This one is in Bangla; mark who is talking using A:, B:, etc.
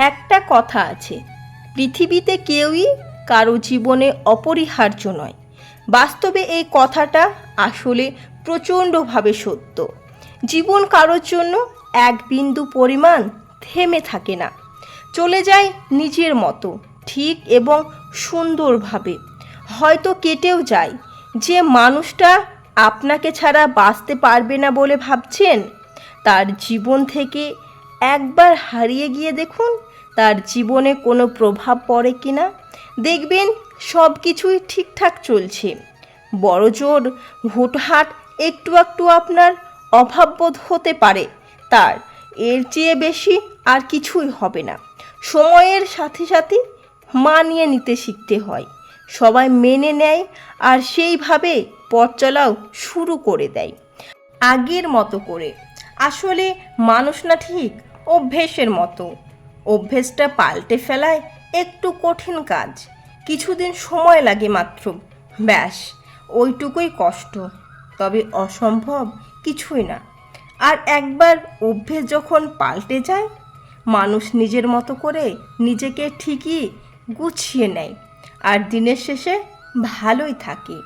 A: একটা কথা আছে, পৃথিবীতে কেউই কারো জীবনে অপরিহার্য নয়। বাস্তবে এই কথাটা আসলে প্রচণ্ডভাবে সত্য। জীবন কারোর জন্য এক বিন্দু পরিমাণ থেমে থাকে না, চলে যায় নিজের মতো ঠিক এবং সুন্দরভাবে। হয়তো কেটেও যায়। যে মানুষটা আপনাকে ছাড়া বাঁচতে পারবে না বলে ভাবছেন, তার জীবন থেকে একবার হারিয়ে গিয়ে দেখুন তার জীবনে কোনো প্রভাব পড়ে কি না। দেখবেন সব কিছুই ঠিকঠাক চলছে। বড়জোর হুটহাট একটু একটু আপনার অভাববোধ হতে পারে, তার এর চেয়ে বেশি আর কিছুই হবে না। সময়ের সাথে সাথে মানিয়ে নিতে শিখতে হয়। সবাই মেনে নেয় আর সেইভাবে পথ চলাও শুরু করে দেয় আগের মতো করে। আসলে মানুষ না ঠিক অভ্যেসের মতো। অভ্যেসটা পাল্টে ফেলায় একটু কঠিন কাজ, কিছুদিন সময় লাগে মাত্র। ব্যাস ওইটুকুই কষ্ট, তবে অসম্ভব কিছুই না। আর একবার অভ্যেস যখন পাল্টে যায়, মানুষ নিজের মতো করে নিজেকে ঠিকই গুছিয়ে নেয় আর দিনের শেষে ভালোই থাকে।